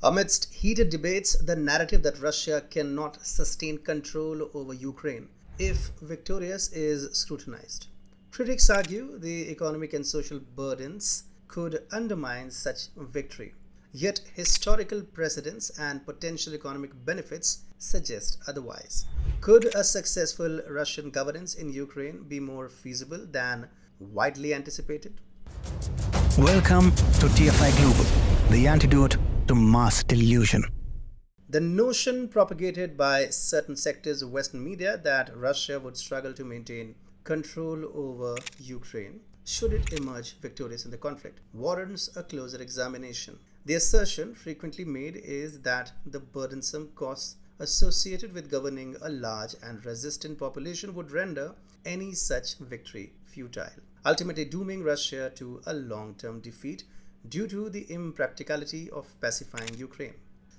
Amidst heated debates, the narrative that Russia cannot sustain control over Ukraine if victorious is scrutinized. Critics argue the economic and social burdens could undermine such victory. Yet, historical precedents and potential economic benefits suggest otherwise. Could a successful Russian governance in Ukraine be more feasible than widely anticipated? Welcome to TFI Global, the antidote to mass delusion. The notion propagated by certain sectors of Western media that Russia would struggle to maintain control over Ukraine should it emerge victorious in the conflict warrants a closer examination. The assertion frequently made is that the burdensome costs associated with governing a large and resistant population would render any such victory futile, ultimately dooming Russia to a long-term defeat due to the impracticality of pacifying Ukraine.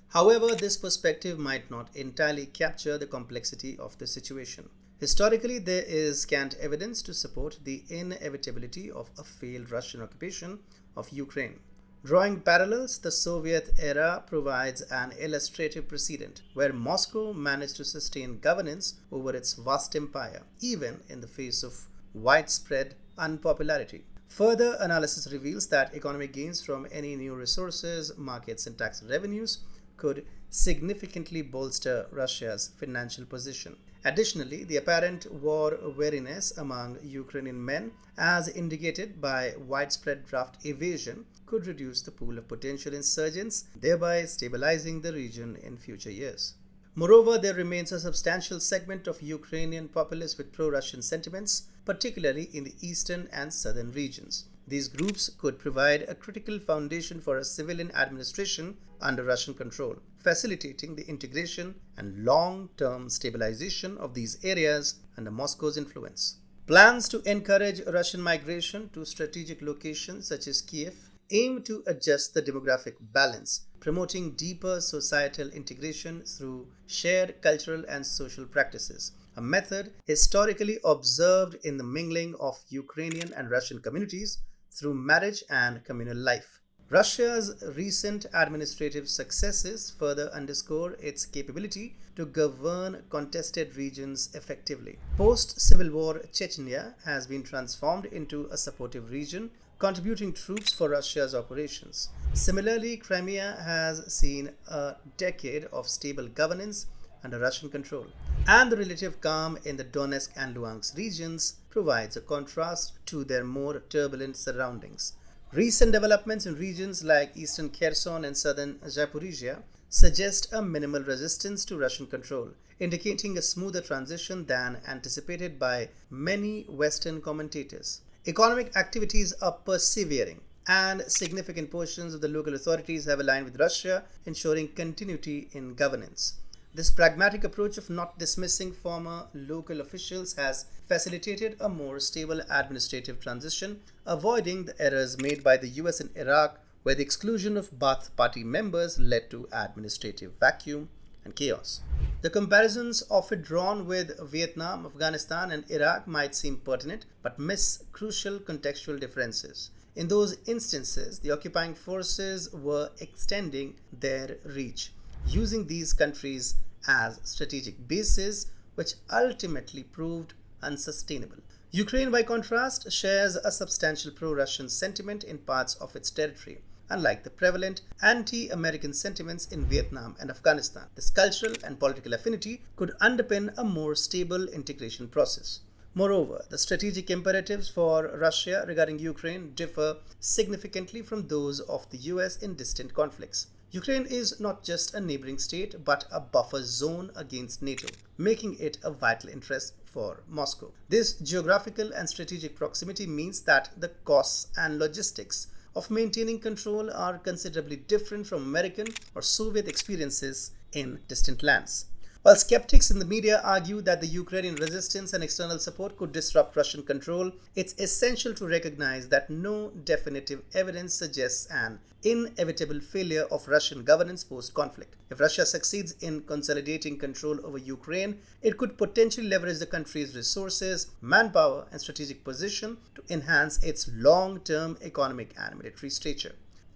However, this perspective might not entirely capture the complexity of the situation. Historically, there is scant evidence to support the inevitability of a failed Russian occupation of Ukraine. Drawing parallels, the Soviet era provides an illustrative precedent where Moscow managed to sustain governance over its vast empire, even in the face of widespread unpopularity. Further analysis reveals that economic gains from any new resources, markets, and tax revenues could significantly bolster Russia's financial position. Additionally, the apparent war weariness among Ukrainian men, as indicated by widespread draft evasion, could reduce the pool of potential insurgents, thereby stabilizing the region in future years. Moreover, there remains a substantial segment of Ukrainian populace with pro-Russian sentiments, particularly in the eastern and southern regions. These groups could provide a critical foundation for a civilian administration under Russian control, facilitating the integration and long-term stabilization of these areas under Moscow's influence. Plans to encourage Russian migration to strategic locations such as Kiev aim to adjust the demographic balance, promoting deeper societal integration through shared cultural and social practices, a method historically observed in the mingling of Ukrainian and Russian communities through marriage and communal life. Russia's recent administrative successes further underscore its capability to govern contested regions effectively. Post-Civil War Chechnya has been transformed into a supportive region, contributing troops for Russia's operations. Similarly, Crimea has seen a decade of stable governance under Russian control, and the relative calm in the Donetsk and Luhansk regions provides a contrast to their more turbulent surroundings. Recent developments in regions like eastern Kherson and southern Zaporizhia suggest a minimal resistance to Russian control, indicating a smoother transition than anticipated by many Western commentators. Economic activities are persevering, and significant portions of the local authorities have aligned with Russia, ensuring continuity in governance. This pragmatic approach of not dismissing former local officials has facilitated a more stable administrative transition, avoiding the errors made by the US in Iraq, where the exclusion of Ba'ath Party members led to administrative vacuum and chaos. The comparisons often drawn with Vietnam, Afghanistan, and Iraq might seem pertinent, but miss crucial contextual differences. In those instances, the occupying forces were extending their reach, using these countries as strategic bases, which ultimately proved unsustainable. Ukraine, by contrast, shares a substantial pro-Russian sentiment in parts of its territory. Unlike the prevalent anti-American sentiments in Vietnam and Afghanistan, this cultural and political affinity could underpin a more stable integration process. Moreover, the strategic imperatives for Russia regarding Ukraine differ significantly from those of the US in distant conflicts. Ukraine is not just a neighboring state, but a buffer zone against NATO, making it a vital interest for Moscow. This geographical and strategic proximity means that the costs and logistics of maintaining control are considerably different from American or Soviet experiences in distant lands. While skeptics in the media argue that the Ukrainian resistance and external support could disrupt Russian control, it's essential to recognize that no definitive evidence suggests an inevitable failure of Russian governance post-conflict. If Russia succeeds in consolidating control over Ukraine, it could potentially leverage the country's resources, manpower, and strategic position to enhance its long-term economic and military stature.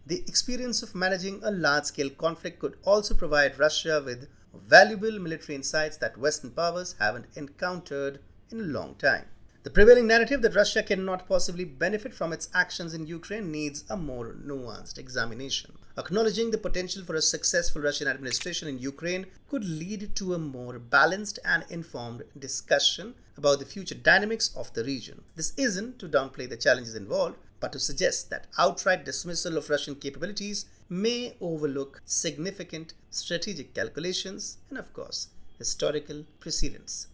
The experience of managing a large-scale conflict could also provide Russia with valuable military insights that Western powers haven't encountered in a long time. The prevailing narrative that Russia cannot possibly benefit from its actions in Ukraine needs a more nuanced examination. Acknowledging the potential for a successful Russian administration in Ukraine could lead to a more balanced and informed discussion about the future dynamics of the region. This isn't to downplay the challenges involved, but to suggest that outright dismissal of Russian capabilities may overlook significant strategic calculations and, of course, historical precedents.